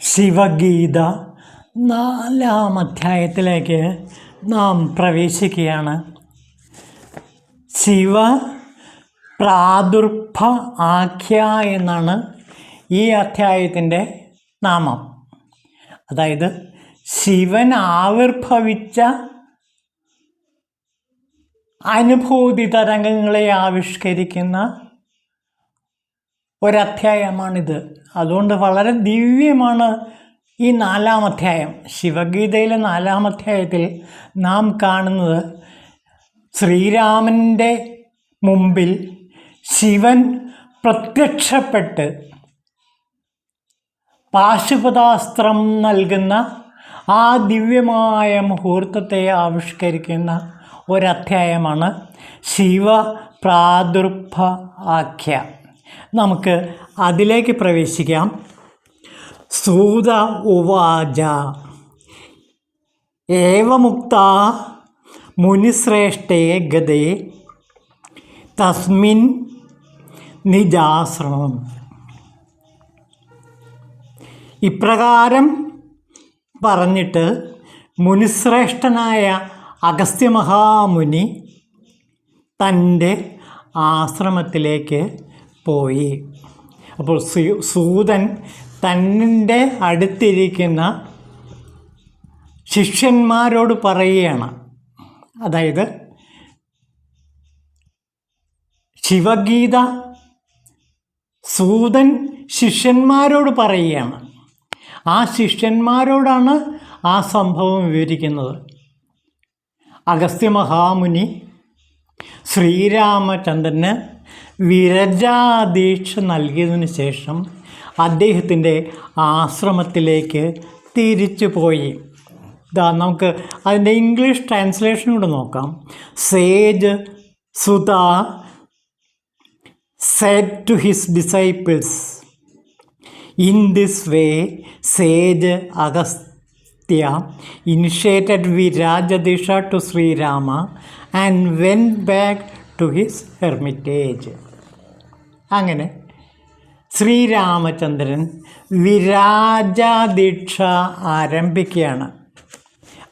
ശിവഗീത 4-ാം അധ്യായത്തിലേക്ക് നാം പ്രവേശിക്കുകയാണ്. ശിവ പ്രാദുർഭ ആഖ്യ എന്നാണ് ഈ അധ്യായത്തിൻ്റെ നാമം. അതായത് ശിവൻ ആവിർഭവിച്ച അനുഭൂതി തരംഗങ്ങളെ ആവിഷ്കരിക്കുന്ന ഒരധ്യായമാണിത്. അതുകൊണ്ട് വളരെ ദിവ്യമാണ് ഈ 4-ാം അധ്യായം. ശിവഗീതയിലെ 4-ാം അധ്യായത്തിൽ നാം കാണുന്നത് ശ്രീരാമൻ്റെ മുമ്പിൽ ശിവൻ പ്രത്യക്ഷപ്പെട്ട് പാശുപതാസ്ത്രം നൽകുന്ന ആ ദിവ്യമായ മുഹൂർത്തത്തെ ആവിഷ്കരിക്കുന്ന ഒരധ്യായമാണ് ശിവ പ്രാദുർഭ ആഖ്യ. നമുക്ക് അതിലേക്ക് പ്രവേശിക്കാം. സൂത ഉവാച ഏവമുക്ത മുനിശ്രേഷ്ഠേ ഗതേ തസ്മിൻ നിജാശ്രമം. ഇപ്രകാരം പറഞ്ഞിട്ട് മുനിശ്രേഷ്ഠനായ അഗസ്ത്യമഹാമുനി തൻ്റെ ആശ്രമത്തിലേക്ക് പോയി. അപ്പോൾ സൂതൻ തൻ്റെ അടുത്തിരിക്കുന്ന ശിഷ്യന്മാരോട് പറയുകയാണ്. അതായത് ശിവഗീത സൂതൻ ശിഷ്യന്മാരോട് പറയുകയാണ്. ആ ശിഷ്യന്മാരോടാണ് ആ സംഭവം വിവരിക്കുന്നത്. അഗസ്ത്യമഹാമുനി ശ്രീരാമചന്ദ്രന് വിരജാദീക്ഷ നൽകിയതിന് ശേഷം അദ്ദേഹത്തിൻ്റെ ആശ്രമത്തിലേക്ക് തിരിച്ചു പോയി. നമുക്ക് അതിൻ്റെ ഇംഗ്ലീഷ് ട്രാൻസ്ലേഷൻ കൂടെ നോക്കാം. Sage Suta said to his disciples, in this way sage Agastya initiated Virajadisha to Sri Rama and went back to his hermitage. അങ്ങനെ ശ്രീരാമചന്ദ്രൻ വിരാജാദീക്ഷ ആരംഭിക്കുകയാണ്.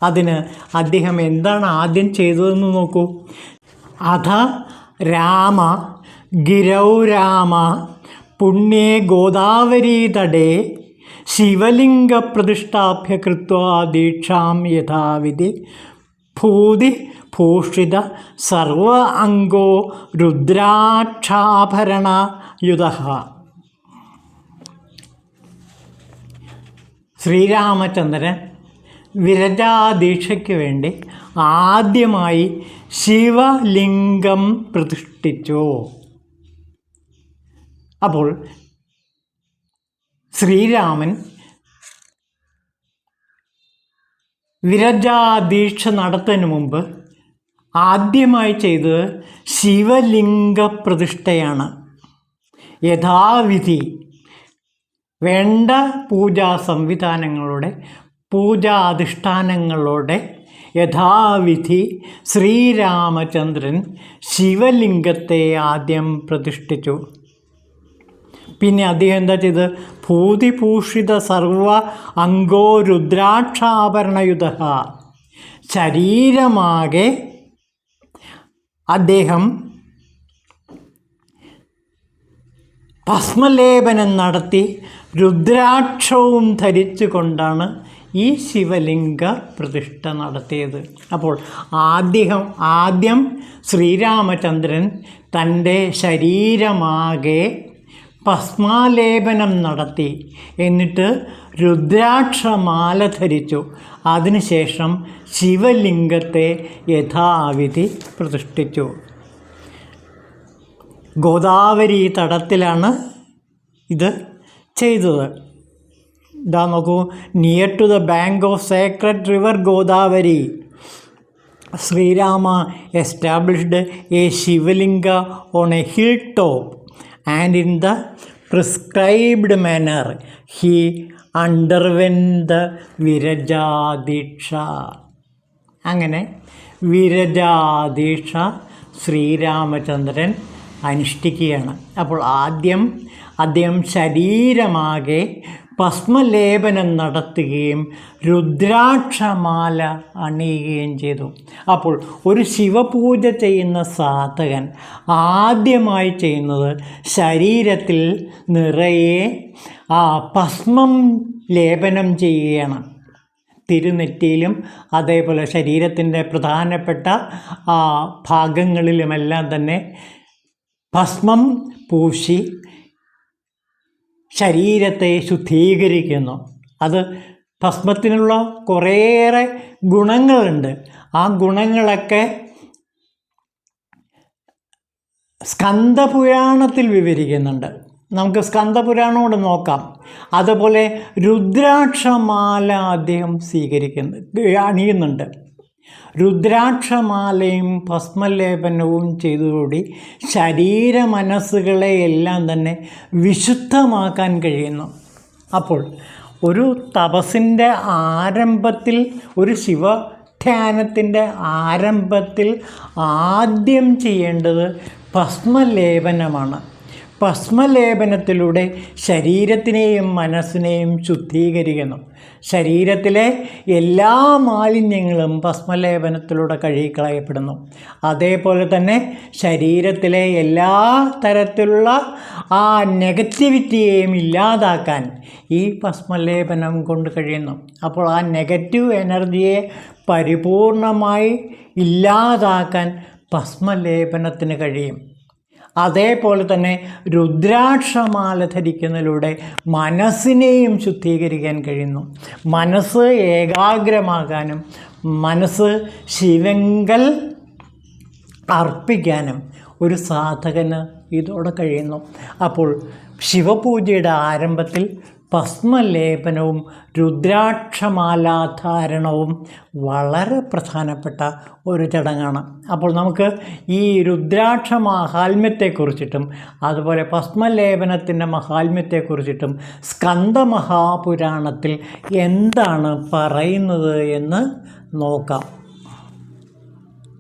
അതിന് അദ്ദേഹം എന്താണ് ആദ്യം ചെയ്തതെന്ന് നോക്കൂ. അഥ രാമ ഗിരൗ രാമ പുണ്യേ ഗോദാവരീതടേ ശിവലിംഗ പ്രതിഷ്ഠാഭ്യ കൃത്വാ ദീക്ഷാം യഥാവിധി ഭൂതി ഭൂഷിത സർവ അംഗോ രുദ്രാക്ഷാഭരണയുതഃ. ശ്രീരാമചന്ദ്രൻ വിരജാദീക്ഷയ്ക്ക് വേണ്ടി ആദ്യമായി ശിവലിംഗം പ്രതിഷ്ഠിച്ചു. അപ്പോൾ ശ്രീരാമൻ വിരജാദീക്ഷ നടത്തുന്നതിന് മുമ്പ് ആദ്യമായി ചെയ്തത് ശിവലിംഗ പ്രതിഷ്ഠയാണ്. യഥാവിധി വേണ്ട പൂജാ സംവിധാനങ്ങളുടെ പൂജാധിഷ്ഠാനങ്ങളോടെ യഥാവിധി ശ്രീരാമചന്ദ്രൻ ശിവലിംഗത്തെ ആദ്യം പ്രതിഷ്ഠിച്ചു. പിന്നെ അദ്ദേഹം എന്താ ചെയ്ത് ഭൂതിഭൂഷിത സർവ അംഗോ രുദ്രാക്ഷാഭരണയുധ ശരീരമാകെ അദ്ദേഹം ഭസ്മലേപനം നടത്തി രുദ്രാക്ഷവും ധരിച്ചു കൊണ്ടാണ് ഈ ശിവലിംഗ പ്രതിഷ്ഠ നടത്തിയത്. അപ്പോൾ ആദ്യം ശ്രീരാമചന്ദ്രൻ തൻ്റെ ശരീരമാകെ ഭസ്മാലേപനം നടത്തി. എന്നിട്ട് രുദ്രാക്ഷമാല ധരിച്ചു. അതിനുശേഷം ശിവലിംഗത്തെ യഥാവിധി പ്രതിഷ്ഠിച്ചു. ഗോദാവരി തടത്തിലാണ് ഇത് ചെയ്തത്. ഇതാ നോക്കൂ. Near to the bank of sacred river Godavari Srirama established a Shivalinga on a hill top and in the prescribed manner he underwent the Virajadiksha. അങ്ങനെ വിരജാദീക്ഷ ശ്രീരാമചന്ദ്രൻ അനുഷ്ഠിക്കുകയാണ്. അപ്പോൾ ആദ്യം അദ്ദേഹം ശരീരമാകെ ഭസ്മലേപനം നടത്തുകയും രുദ്രാക്ഷമാല അണിയുകയും ചെയ്തു. അപ്പോൾ ഒരു ശിവപൂജ ചെയ്യുന്ന സാധകൻ ആദ്യമായി ചെയ്യുന്നത് ശരീരത്തിൽ നിറയെ ഭസ്മം ലേപനം ചെയ്യുകയാണ്. തിരുനെറ്റിയിലും അതേപോലെ ശരീരത്തിൻ്റെ പ്രധാനപ്പെട്ട ഭാഗങ്ങളിലുമെല്ലാം തന്നെ ഭസ്മം പൂശി ശരീരത്തെ ശുദ്ധീകരിക്കുന്നു. അത് ഭസ്മത്തിനുള്ള കുറേയേറെ ഗുണങ്ങളുണ്ട്. ആ ഗുണങ്ങളൊക്കെ സ്കന്ദപുരാണത്തിൽ വിവരിക്കുന്നുണ്ട്. നമുക്ക് സ്കന്ദപുരാണോട് നോക്കാം. അതുപോലെ രുദ്രാക്ഷമാല അദ്ദേഹം അണിയുന്നുണ്ട്. രുദ്രാക്ഷമാലയും ഭസ്മലേപനവും ചെയ്തതോടുകൂടി ശരീര മനസ്സുകളെ എല്ലാം തന്നെ വിശുദ്ധമാക്കാൻ കഴിയുന്നു. അപ്പോൾ ഒരു തപസ്സിൻ്റെ ആരംഭത്തിൽ, ഒരു ശിവധ്യാനത്തിൻ്റെ ആരംഭത്തിൽ ആദ്യം ചെയ്യേണ്ടത് ഭസ്മലേപനമാണ്. ഭസ്മലേപനത്തിലൂടെ ശരീരത്തിനെയും മനസ്സിനെയും ശുദ്ധീകരിക്കുന്നു. ശരീരത്തിലെ എല്ലാ മാലിന്യങ്ങളും ഭസ്മലേപനത്തിലൂടെ കഴുകിക്കളയപ്പെടുന്നു. അതേപോലെ തന്നെ ശരീരത്തിലെ എല്ലാ തരത്തിലുള്ള നെഗറ്റിവിറ്റിയെയും ഇല്ലാതാക്കാൻ ഈ ഭസ്മലേപനം കൊണ്ട് കഴിയുന്നു. അപ്പോൾ ആ നെഗറ്റീവ് എനർജിയെ പരിപൂർണമായി ഇല്ലാതാക്കാൻ ഭസ്മലേപനത്തിന് കഴിയും. അതേപോലെ തന്നെ രുദ്രാക്ഷമാല ധരിക്കുന്നതിലൂടെ മനസ്സിനെയും ശുദ്ധീകരിക്കാൻ കഴിയുന്നു. മനസ്സ് ഏകാഗ്രമാകാനും മനസ്സ് ശിവങ്കൽ അർപ്പിക്കാനും ഒരു സാധകന് ഇതോടെ കഴിയുന്നു. അപ്പോൾ ശിവപൂജയുടെ ആരംഭത്തിൽ ഭസ്മലേപനവും രുദ്രാക്ഷമാലാധാരണവും വളരെ പ്രധാനപ്പെട്ട ഒരു ചടങ്ങാണ്. അപ്പോൾ നമുക്ക് ഈ രുദ്രാക്ഷ മാഹാത്മ്യത്തെക്കുറിച്ചിട്ടും അതുപോലെ ഭസ്മലേപനത്തിൻ്റെ മഹാത്മ്യത്തെക്കുറിച്ചിട്ടും സ്കന്ദമഹാപുരാണത്തിൽ എന്താണ് പറയുന്നത് എന്ന് നോക്കാം.